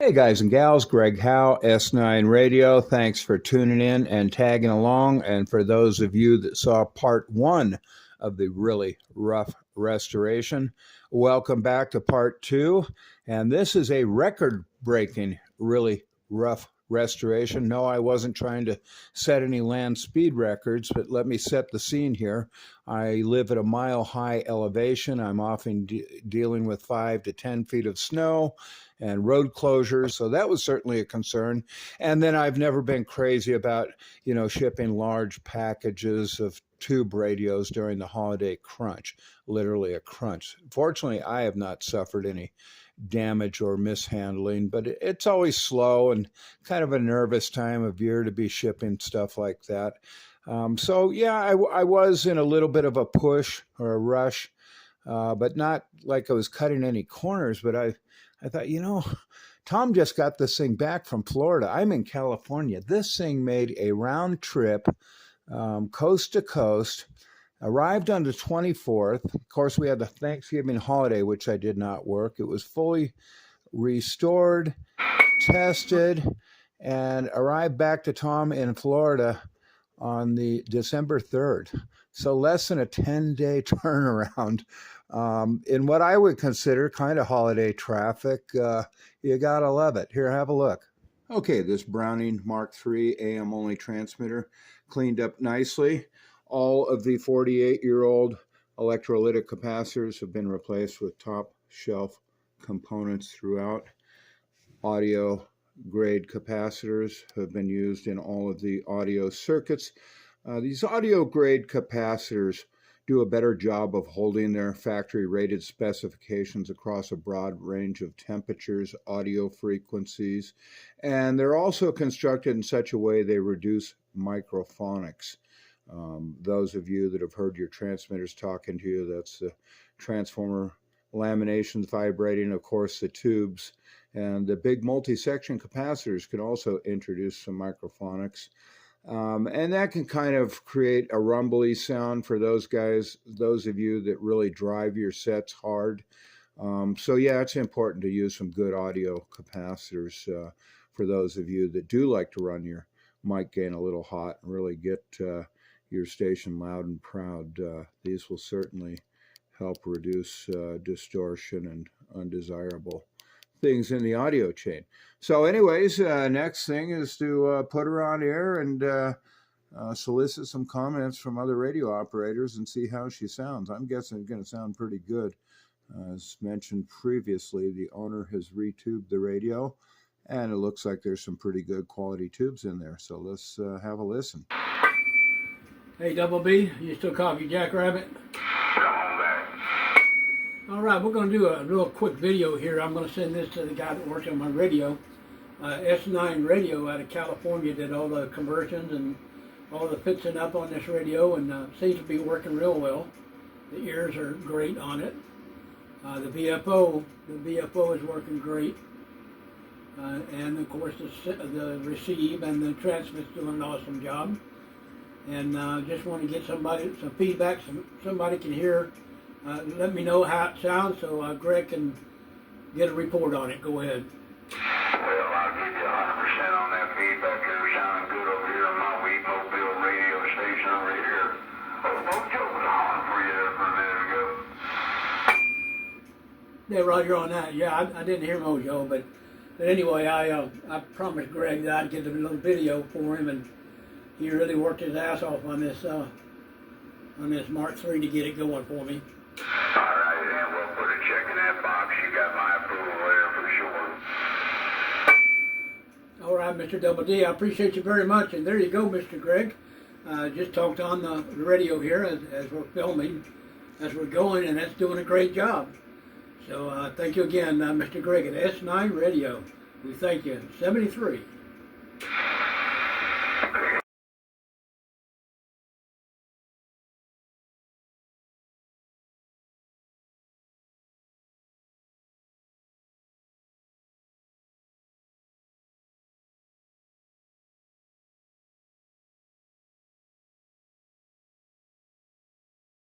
Hey guys and gals, Greg Howe, S9 Radio. Thanks for tuning in and tagging along. And for those of you that saw part 1 of the really rough restoration, welcome back to part 2. And this is a record breaking, really rough restoration. No, I wasn't trying to set any land speed records, but let me set the scene here. I live at a mile-high elevation. I'm often dealing with 5 to 10 feet of snow and road closures, so that was certainly a concern. And then I've never been crazy about, shipping large packages of tube radios during the holiday crunch, literally a crunch. Fortunately, I have not suffered any damage or mishandling, but it's always slow and kind of a nervous time of year to be shipping stuff like that. I was in a little bit of a push or a rush, but not like I was cutting any corners. But I thought, Tom just got this thing back from Florida. I'm in California. This thing made a round trip, coast to coast, arrived on the 24th. Of course, we had the Thanksgiving holiday, which I did not work. It was fully restored, tested, and arrived back to Tom in Florida on the December 3rd. So less than a 10-day turnaround. In what I would consider kind of holiday traffic. You gotta love it. Here, have a look. Okay, this Browning Mark III AM only transmitter cleaned up nicely. All of the 48-year-old electrolytic capacitors have been replaced with top shelf components throughout. Audio grade capacitors have been used in all of the audio circuits. These audio grade capacitors do a better job of holding their factory rated specifications across a broad range of temperatures, audio frequencies, and they're also constructed in such a way they reduce microphonics. Those of you that have heard your transmitters talking to you, that's the transformer laminations vibrating, of course, the tubes, and the big multi-section capacitors can also introduce some microphonics. And that can kind of create a rumbly sound for those guys, those of you that really drive your sets hard. It's important to use some good audio capacitors for those of you that do like to run your mic gain a little hot and really get your station loud and proud. These will certainly help reduce distortion and undesirable things in the audio chain. So anyways, next thing is to put her on air and solicit some comments from other radio operators and see how she sounds. I'm guessing it's going to sound pretty good. As mentioned previously, the owner has retubed the radio, and it looks like there's some pretty good quality tubes in there. So let's have a listen. Hey, Double B, you still copy Jackrabbit? All right, we're going to do a real quick video here. I'm going to send this to the guy that works on my radio. S9 Radio out of California did all the conversions and all the fixing up on this radio, and seems to be working real well. The ears are great on it. The VFO is working great. And of course the receive and the transmit's doing an awesome job. And just want to get some feedback, somebody can hear. Let me know how it sounds so Greg can get a report on it. Go ahead. Well, I'll give you 100% on that feedback. You're sounding good over here on my wee mobile radio station over here. Oh, Mojo was on for you there for a minute ago. Yeah, Roger on that. Yeah, I didn't hear Mojo, but anyway, I promised Greg that I'd get a little video for him, and he really worked his ass off on this Mark III to get it going for me. All right, then we'll put a check in that box. You got my approval there for sure. All right, Mr. Double D, I appreciate you very much. And there you go, Mr. Greg. Just talked on the radio here as we're filming, as we're going, and that's doing a great job. So thank you again, Mr. Greg at S9 Radio. We thank you. 73.